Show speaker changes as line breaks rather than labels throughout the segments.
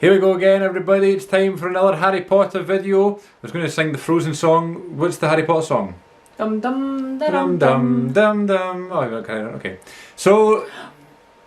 Here we go again, everybody. It's time for another Harry Potter video. I was going to sing the Frozen song. What's the Harry Potter song?
Dum dum
Dum
dum
dum dum dum. Oh, okay. So,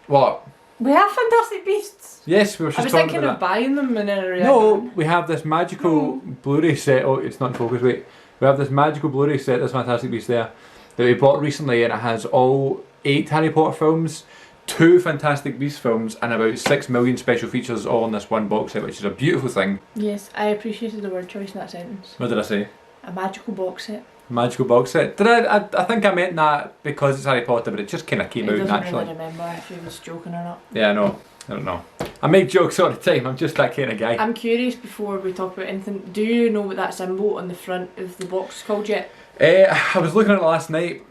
what?
We have Fantastic Beasts.
Yes, we were
I
just
was
talking
thinking
about
of buying them and then I realised.
No, we have this magical Blu-ray set. Oh, it's not in focus. Wait, we have this magical Blu-ray set. This Fantastic Beasts there that we bought recently, and it has all 8 Harry Potter films, 2 Fantastic Beasts films, and about 6 million special features all in this one box set, which is a beautiful thing.
Yes, I appreciated the word choice in that sentence.
What did I say?
A magical box set.
Magical box set. Did I think I meant that because it's Harry Potter, but it just kind of came out
He doesn't
naturally.
really remember if he was joking or not.
Yeah, I know. I don't know. I make jokes all the time. I'm just that kind of guy.
I'm curious before we talk about anything. Do you know what that symbol on the front of the box is called yet?
I was looking at it last night.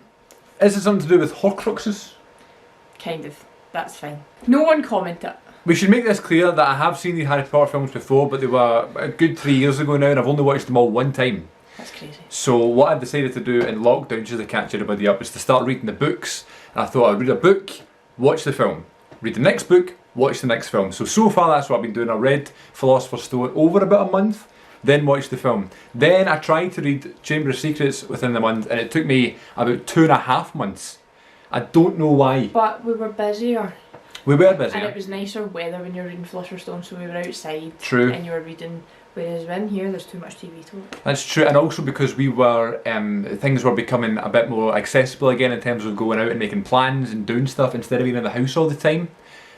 Is it something to do with Horcruxes?
Kind of. That's fine. No one commented.
We should make this clear that I have seen the Harry Potter films before, but they were a good 3 years ago now, and I've only watched them all one time.
That's crazy.
So what I decided to do in lockdown, just to catch everybody up, was to start reading the books. And I thought I'd read a book, watch the film. Read the next book, watch the next film. So far that's what I've been doing. I read Philosopher's Stone over about a month, then watched the film. Then I tried to read Chamber of Secrets within the month, and it took me about 2.5 months. I don't know why.
But we were busier.
We were busy.
And it was nicer weather when you were reading Philosopher's Stone, so we were outside.
True.
And you were reading, whereas in here there's too much TV to watch.
That's true, and also because we were, things were becoming a bit more accessible again in terms of going out and making plans and doing stuff instead of being in the house all the time.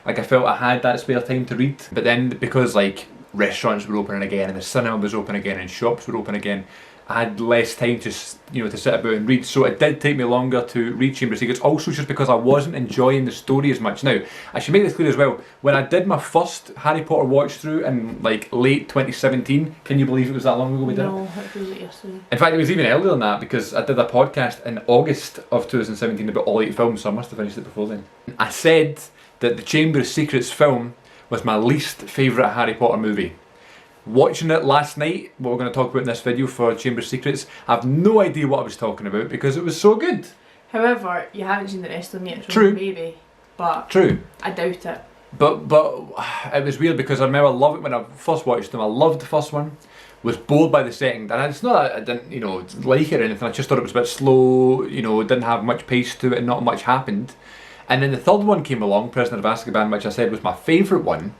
Like I felt I had that spare time to read, but then because like restaurants were opening again and the cinema was open again and shops were open again, I had less time to to sit about and read. So it did take me longer to read Chamber of Secrets. Also, just because I wasn't enjoying the story as much. Now, I should make this clear as well. When I did my first Harry Potter watch through in like late 2017, can you believe it was that long ago we did it?
No, it feels like yesterday.
In fact, it was even earlier than that because I did a podcast in August of 2017 about all 8 films, so I must have finished it before then. I said that the Chamber of Secrets film was my least favourite Harry Potter movie. Watching it last night, what we're going to talk about in this video for Chamber of Secrets, I have no idea what I was talking about because it was so good.
However, you haven't seen the rest of them yet, so
True.
maybe. But
True.
I doubt it.
But it was weird because I remember loving it when I first watched them. I loved the first one, was bored by the second, and it's not that I didn't like it or anything. I just thought it was a bit slow. It didn't have much pace to it, and not much happened. And then the third one came along, Prisoner of Azkaban, which I said was my favourite one.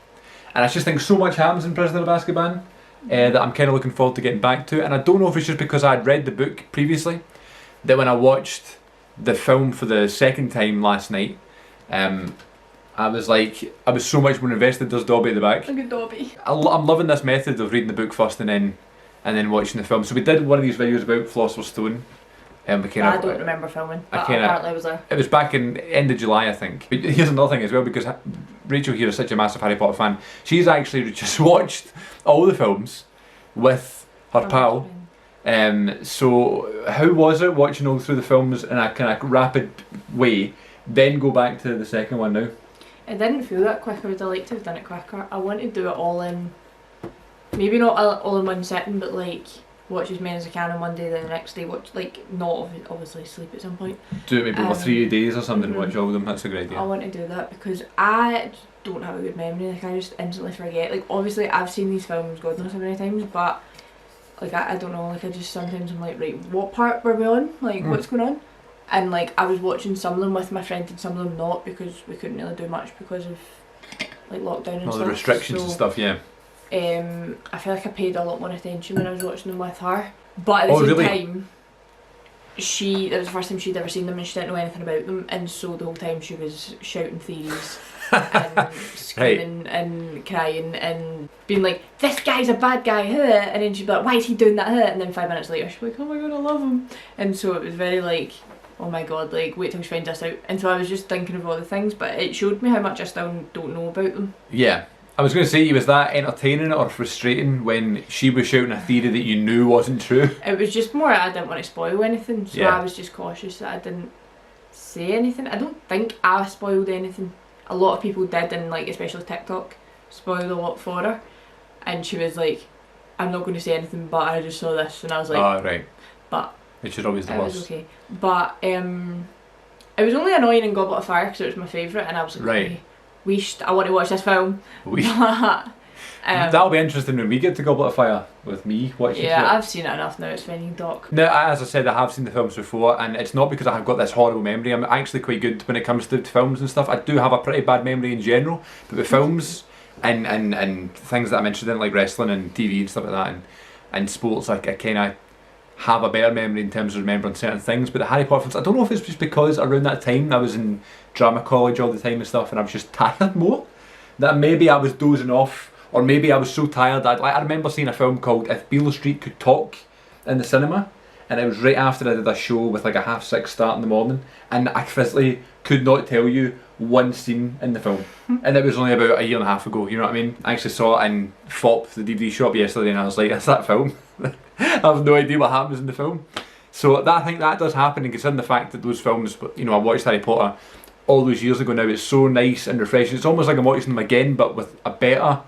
And I just think so much happens in Prisoner of Azkaban that I'm kind of looking forward to getting back to. And I don't know if it's just because I'd read the book previously, that when I watched the film for the second time last night, I was so much more invested. There's Dobby at the back.
Look at Dobby.
I'm loving this method of reading the book first and then watching the film. So we did one of these videos about Philosopher's Stone. And we
I don't remember filming, but apparently I was there.
It was back in end of July, I think. But here's another thing as well, because Rachel here is such a massive Harry Potter fan. She's actually just watched all the films with her pal. So how was it watching all through the films in a kind of rapid way, then go back to the second one now?
It didn't feel that quick. I would have liked to have done it quicker. I want to do it all in, maybe not all in one sitting, but like watch as many as I can on one day, then the next day watch, like not obviously sleep at some point.
Do it maybe over 3 days or something, watch all of them. That's a great idea.
I want to do that because I don't have a good memory. Like I just instantly forget. Like obviously I've seen these films God knows how many times, but like I don't know. Like I just sometimes I'm like, right, what part were we on? Like what's going on? And like I was watching some of them with my friend and some of them not because we couldn't really do much because of like lockdown and
all
stuff.
the restrictions and stuff, yeah.
I feel like I paid a lot more attention when I was watching them with her. But at the same time, that was the first time she'd ever seen them and she didn't know anything about them, and so the whole time she was shouting theories and screaming and crying and being like, this guy's a bad guy, and then she'd be like, why is he doing that, and then 5 minutes later she'd be like, oh my god, I love him. And so it was very like, oh my god, like wait till she finds this out. And so I was just thinking of all the things, but it showed me how much I still don't know about them.
Yeah. I was going to say, was that entertaining or frustrating when she was shouting a theory that you knew wasn't true?
It was just more I didn't want to spoil anything, so
yeah.
I was just cautious that I didn't say anything. I don't think I spoiled anything. A lot of people did, and like especially TikTok spoiled a lot for her, and she was like, I'm not going to say anything, but I just saw this, and I was like,
oh right.
But
which is always the worst.
It was okay, but it was only annoying in Goblet of Fire because it was my favourite, and I was like,
right.
Okay, I want to watch this film.
That'll be interesting when we get to Goblet of Fire with me watching it.
Yeah, I've seen it enough now, it's fine, Doc.
Now, as I said, I have seen the films before, and it's not because I have got this horrible memory. I'm actually quite good when it comes to films and stuff. I do have a pretty bad memory in general, but with films and things that I'm interested in, like wrestling and TV and stuff like that, and sports, I kind of have a better memory in terms of remembering certain things. But the Harry Potter films, I don't know if it's just because around that time I was in drama college all the time and stuff, and I was just tired more, that maybe I was dozing off, or maybe I was so tired that I remember seeing a film called If Beale Street Could Talk in the cinema, and it was right after I did a show with like a 6:30 start in the morning, and I physically could not tell you one scene in the film, and it was only about a year and a half ago, you know what I mean? I actually saw it in FOP, the DVD shop, yesterday, and I was like, that's that film. I have no idea what happens in the film. So I think that does happen, and considering the fact that those films, you know, I watched Harry Potter all those years ago now, it's so nice and refreshing. It's almost like I'm watching them again, but with a better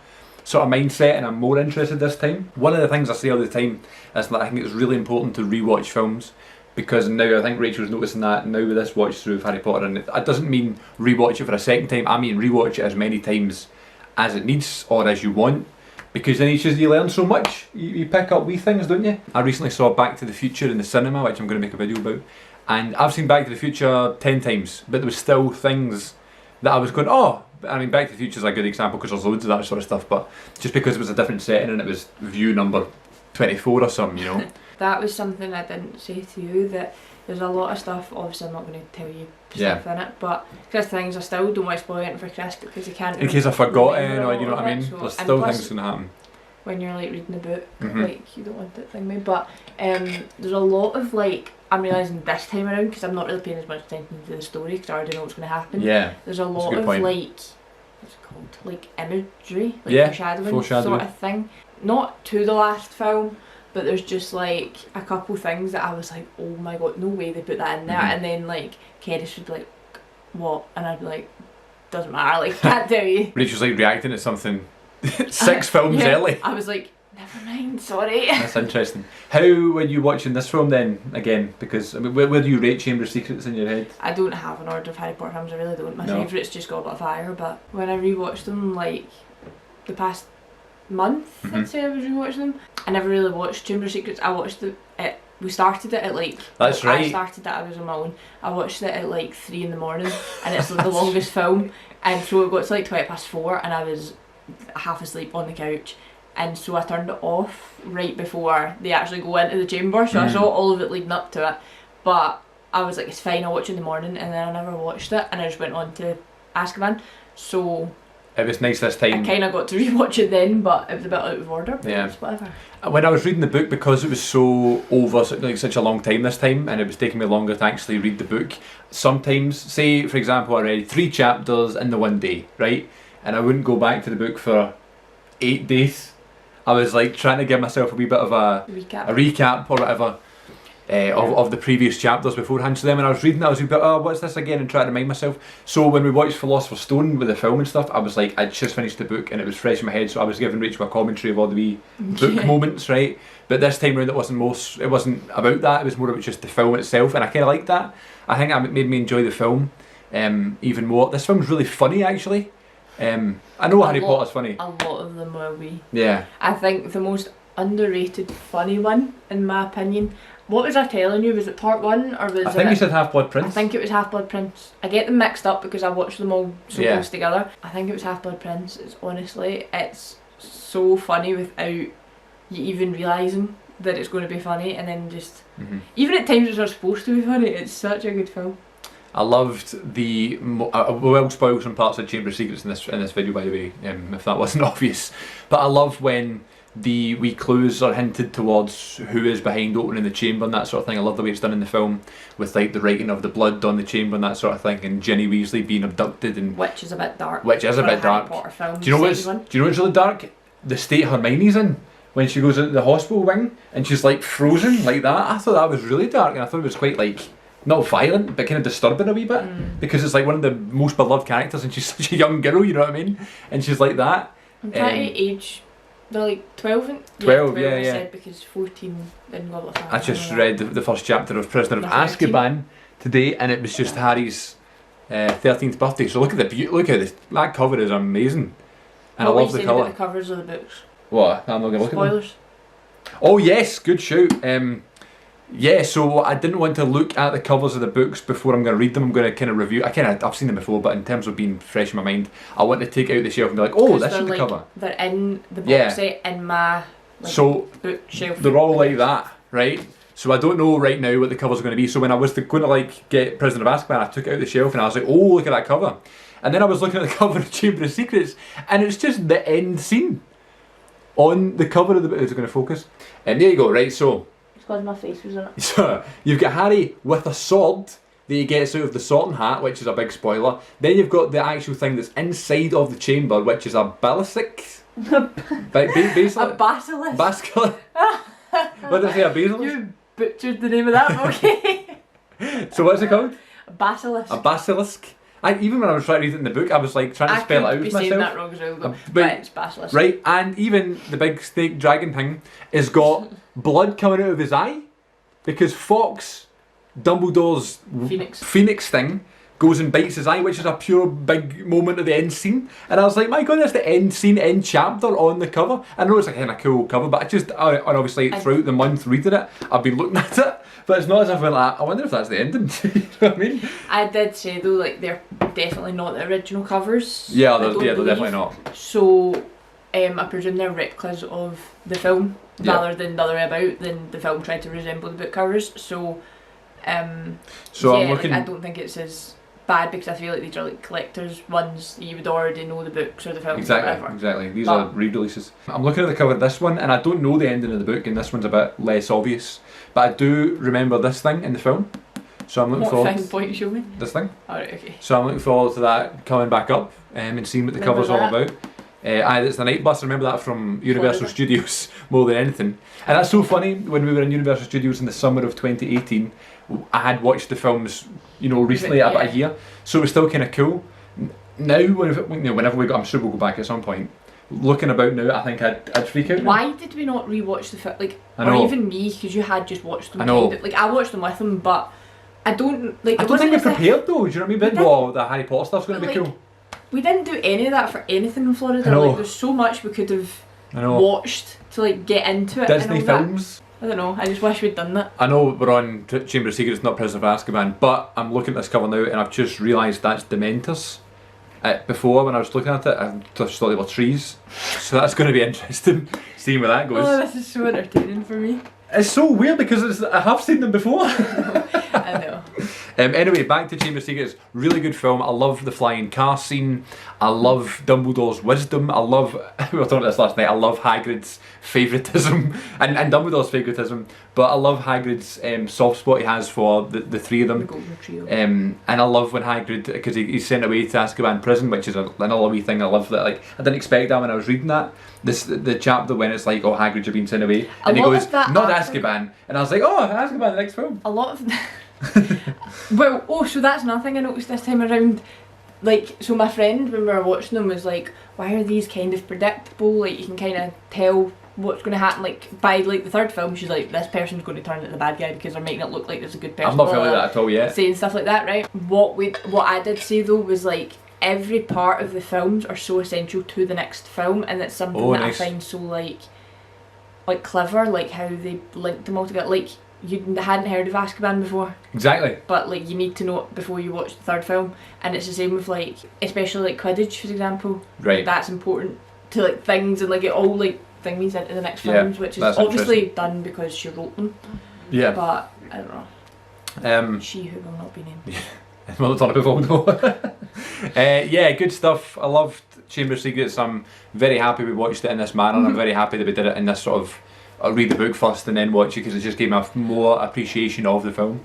sort of mindset, and I'm more interested this time. One of the things I say all the time is that I think it's really important to rewatch films, because now I think Rachel's noticing that now with this watch through of Harry Potter, and it doesn't mean rewatch it for a second time, I mean rewatch it as many times as it needs or as you want, because then you learn so much. You pick up wee things, don't you? I recently saw Back to the Future in the cinema, which I'm going to make a video about, and I've seen Back to the Future 10 times, but there was still things that I was going, oh, I mean, Back to the Future is a good example because there's loads of that sort of stuff, but just because it was a different setting and it was view number 24 or something, you know.
That was something I didn't say to you, that there's a lot of stuff, obviously I'm not going to tell you stuff in it, but because things I still don't want to spoil it for Chris because he can't.
In case I forgot it, or you know what I mean? So, there's still things going to happen.
When you're like reading the book, like you don't want it thingy, but there's a lot of like, I'm realising this time around, because I'm not really paying as much attention to the story because I already know what's going to happen.
Yeah.
There's a lot of like, what's it called? Like imagery, like foreshadowing sort of thing. Not to the last film, but there's just like a couple things that I was like, oh my god, no way they put that in there. And then like Keris would be like, what? And I'd be like, doesn't matter, like can't tell you.
Rachel's like reacting to something 6 films early.
I was like, never mind, sorry.
That's interesting. How were you watching this film then, again? Because, I mean, where do you rate Chamber of Secrets in your head?
I don't have an order of Harry Potter films, I really don't. My favourite's just Goblet of Fire, but when I rewatched them, like, the past month, I'd say I was rewatching them, I never really watched Chamber of Secrets. I watched it, we started it at like...
That's right.
I started it, I was on my own. I watched it at like 3 in the morning, and it's like the longest film, and so it got to like 4:20, and I was half asleep on the couch, and so I turned it off right before they actually go into the chamber, so I saw all of it leading up to it, but I was like, it's fine, I'll watch it in the morning, and then I never watched it, and I just went on to Azkaban, so
it was nice this time.
I kind of got to rewatch it then, but it was a bit out of order, but it was whatever.
When I was reading the book, because it was so over like such a long time this time, and it was taking me longer to actually read the book, sometimes, say for example I read 3 chapters in the one day, right, and I wouldn't go back to the book for 8 days. I was like trying to give myself a wee bit of a recap or whatever of the previous chapters beforehand. So then when I was reading it, I was a bit, oh, what's this again, and trying to remind myself. So when we watched Philosopher's Stone with the film and stuff, I was like, I'd just finished the book and it was fresh in my head, so I was giving Rachel a commentary of all the wee book moments, right? But this time round it wasn't about that, it was more about just the film itself, and I kind of liked that. I think that made me enjoy the film even more. This film's really funny actually. I know Harry Potter's funny.
A lot of them are wee.
Yeah.
I think the most underrated funny one, in my opinion, what was I telling you? Was it part 1 or was it...
I think you said Half-Blood Prince.
I think it was Half-Blood Prince. I get them mixed up because I watched them all so close together. I think it was Half-Blood Prince. It's so funny without you even realising that it's going to be funny, and then just... Even at times it's not supposed to be funny, it's such a good film.
I loved the... I will spoil some parts of Chamber of Secrets in this video, by the way, if that wasn't obvious. But I love when the wee clues are hinted towards who is behind opening the chamber and that sort of thing. I love the way it's done in the film, with like the writing of the blood on the chamber and that sort of thing, and Ginny Weasley being abducted, and
which is a bit dark.
Which is a bit dark. Do you know what's really dark? The state Hermione's in when she goes into the hospital wing and she's like frozen like that. I thought that was really dark, and I thought it was quite like, not violent, but kind of disturbing a wee bit, because it's like one of the most beloved characters and she's such a young girl, you know what I mean? And she's like that.
I'm trying to age... They're like 12?
12,
I said, because 14 in Goblet of Fire.
I just read the first chapter of Prisoner of Azkaban today, and it was just Harry's 13th birthday. So look at that cover is amazing. And I love the colour.
The covers of the books.
What? I'm not going to look at them.
Spoilers.
Oh yes, good shout. Yeah, so I didn't want to look at the covers of the books before I'm going to read them. I'm going to kind of review. I've seen them before, but in terms of being fresh in my mind, I want to take it out the shelf and be like, oh, this is the cover.
They're in the box set in my bookshelf.
They're all like that, right? So I don't know right now what the covers are going to be. So when I was going to get Prisoner of Azkaban, I took it out the shelf and I was like, oh, look at that cover. And then I was looking at the cover of Chamber of Secrets, and it's just the end scene on the cover of the book. Is it going to focus? And there you go, right? So.
Because my face was in it.
So you've got Harry with a sword that he gets out of the Sorting Hat, which is a big spoiler. Then you've got the actual thing that's inside of the chamber, which is a basilisk.
A basilisk.
Basilisk. What did I say? A basilisk?
You butchered the name of that, okay.
So what's it called?
A basilisk.
A basilisk. Even when I was trying to read it in the book, I was like trying to spell it out
myself.
myself.
Saying that wrong as well, but it's basilisk.
Right, and even the big snake dragon thing has got blood coming out of his eye because Fox, Dumbledore's Phoenix thing, goes and bites his eye, which is a pure big moment of the end scene. And I was like, my god, that's the end scene, end chapter on the cover. I know it's a kind of cool cover, but and obviously throughout the month reading it, I've been looking at it. But it's not as if I went like, I wonder if that's the ending. You know what I mean? I
did say though, like they're definitely not the original covers.
Yeah, they're definitely not.
So I presume they're replicas of the film rather than the other way about. Than the film tried to resemble the book covers. So I'm looking. I don't think it's as bad because I feel like these are like collector's ones. You would already know the books or the films.
Exactly. These are re-releases. I'm looking at the cover of this one, and I don't know the ending of the book, and this one's a bit less obvious. But I do remember this thing in the film, so I'm looking forward.
What thing? Point you show me?
This thing.
Alright, okay.
So I'm looking forward to that coming back up and seeing what the cover's all about. It's the Night Bus. I remember that from Universal Studios more than anything. And that's so funny. When we were in Universal Studios in the summer of 2018, I had watched the films, recently about a year, so it was still kind of cool. Now, whenever we go, I'm sure we'll go back at some point. Looking about now, I think I'd freak out.
Why did we not rewatch the film?
Or
even me, because you had just watched them.
I know.
I watched them with them, but I don't like.
I don't think we're prepared though. Do you know what I mean? Well, the Harry Potter stuff's going to be cool.
We didn't do any of that for anything in Florida. There's so much we could have watched to get into it.
Disney films.
I don't know. I just wish we'd done that.
I know we're on Chamber of Secrets, not Prisoner of Azkaban, but I'm looking at this cover now and I've just realised that's Dementors. Before, when I was looking at it, I just thought they were trees. So that's going to be interesting, seeing where that goes.
Oh, this is so entertaining for me.
It's so weird because I have seen them before.
I know.
Anyway, back to Chamber of Secrets. Really good film. I love the flying car scene. I love Dumbledore's wisdom. I love, we were talking about this last night, I love Hagrid's favouritism and Dumbledore's favouritism, but I love Hagrid's soft spot he has for the three of them.
The Golden Trio.
And I love when Hagrid, because he's sent away to Azkaban prison, which is another wee thing I love. That, like, I didn't expect that when I was reading that. The chapter when it's like, oh, Hagrid, you've been sent away. And he goes, not Azkaban. And I was like, oh, Azkaban, the next film.
A lot of... so that's another thing I noticed this time around. So my friend, when we were watching them, was like, why are these kind of predictable? Like, you can kind of tell what's going to happen. Like, by the third film, she's like, this person's going to turn into the bad guy because they're making it look like there's a good person.
I'm not feeling that at all yet.
Saying stuff like that, right? What I did say though was like, every part of the films are so essential to the next film, and it's something that nice. I find so like clever, like how they linked them all together. Like, you hadn't heard of Azkaban before.
Exactly.
But you need to know it before you watch the third film, and it's the same with especially Quidditch, for example.
Right.
That's important to things, and it all thingies into the next films, which is obviously done because she wrote them. Yeah. But I don't know. She who will not be named.
Yeah. Well, it's on before though. Yeah, good stuff. I loved Chamber of Secrets. I'm very happy we watched it in this manner. I'm very happy that we did it in this sort of. I'll read the book first and then watch it because it just gave me a more appreciation of the film.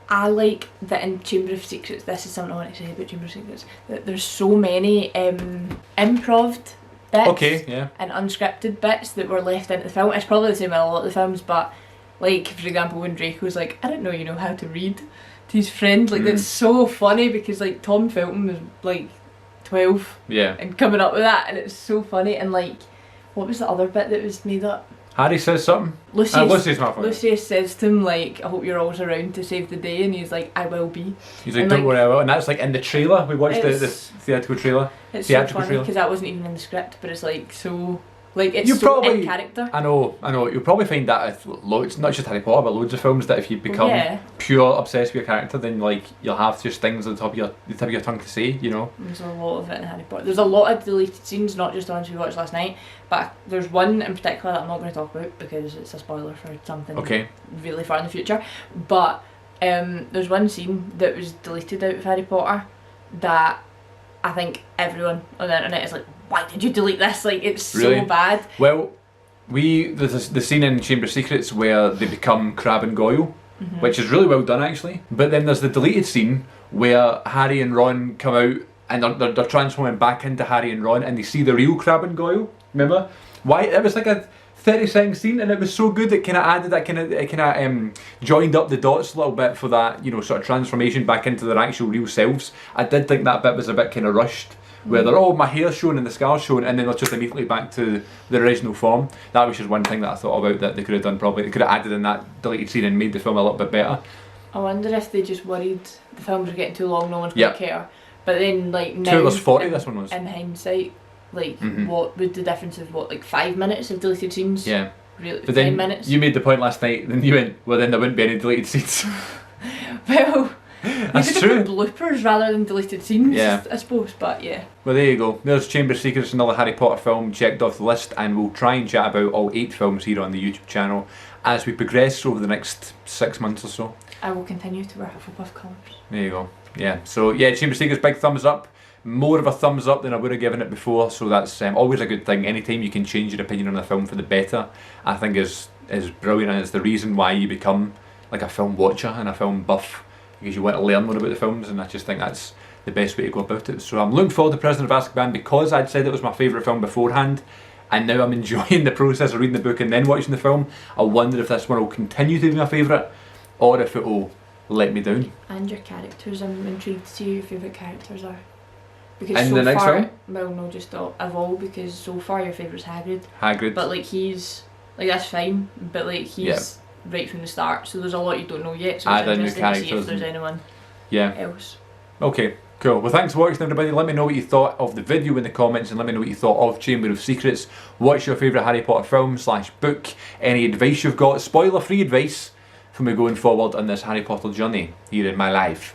I like that in Chamber of Secrets, this is something I want to say about Chamber of Secrets, that there's so many improv bits and unscripted bits that were left into the film. It's probably the same with a lot of the films, but for example when Draco's like, I didn't know you know how to read, to his friend, that's so funny because Tom Felton was 12 and coming up with that, and it's so funny. And what was the other bit that was made up?
Harry says something. Lucius Malfoy.
Lucius says to him, like, I hope you're always around to save the day, and he's like, I will be.
He's like, don't worry, I will. And that's like in the trailer. We watched the theatrical trailer.
It's so funny because that wasn't even in the script, but it's like so. Like, it's in character.
I know. You'll probably find that with loads, not just Harry Potter, but loads of films, that if you become pure obsessed with your character, then like you'll have just things on the top of your tongue to say, you know.
There's a lot of it in Harry Potter. There's a lot of deleted scenes, not just the ones we watched last night, but there's one in particular that I'm not going to talk about because it's a spoiler for something really far in the future. But there's one scene that was deleted out of Harry Potter that I think everyone on the internet is like, why did you delete this? Like, it's so bad.
Well, there's the scene in Chamber of Secrets where they become Crabbe and Goyle, which is really well done actually. But then there's the deleted scene where Harry and Ron come out and they're transforming back into Harry and Ron, and they see the real Crabbe and Goyle. Remember? Why? It was like a 30-second scene, and it was so good. It kind of added that kind of joined up the dots a little bit for that, you know, sort of transformation back into their actual real selves. I did think that bit was a bit kind of rushed, where they're, oh, my hair's shown and the scar's shown, and then they're just immediately back to the original form. That was just one thing that I thought about that they could have done probably. They could have added in that deleted scene and made the film a little bit better.
I wonder if they just worried the films were getting too long, no one's going to care. But then, like, now,
2 hours 40 this one was.
In hindsight, like, what would the difference of, 5 minutes of deleted scenes?
Yeah.
Really,
but then
10 minutes?
You made the point last night, and you went, well, then there wouldn't be any deleted scenes.
Well,
that's true.
Bloopers rather than deleted scenes, I suppose, but yeah.
Well, there you go. There's Chamber of Secrets, another Harry Potter film checked off the list, and we'll try and chat about all 8 films here on the YouTube channel as we progress over the next 6 months or so.
I will continue to wear Hufflepuff colours.
There you go. Yeah. So yeah, Chamber of Secrets, big thumbs up. More of a thumbs up than I would have given it before, so that's always a good thing. Anytime you can change your opinion on a film for the better, I think is brilliant, and it's the reason why you become like a film watcher and a film buff, because you want to learn more about the films, and I just think that's the best way to go about it. So I'm looking forward to Prisoner of Azkaban because I'd said it was my favourite film beforehand, and now I'm enjoying the process of reading the book and then watching the film. I wonder if this one will continue to be my favourite, or if it will let me down.
And your characters, I'm intrigued to see who your favourite characters are. Because
in
so
the next
far,
film?
well, no, just of all, because so far your favourite's Hagrid.
Hagrid.
But like he's, like that's fine, but like he's right from the start, so there's a lot you don't know yet, so it's interesting to see if there's anyone else.
Okay, cool. Well, thanks for watching everybody. Let me know what you thought of the video in the comments, and let me know what you thought of Chamber of Secrets. What's your favourite Harry Potter film / book? Any advice you've got, spoiler free advice, for me going forward on this Harry Potter journey here in my life.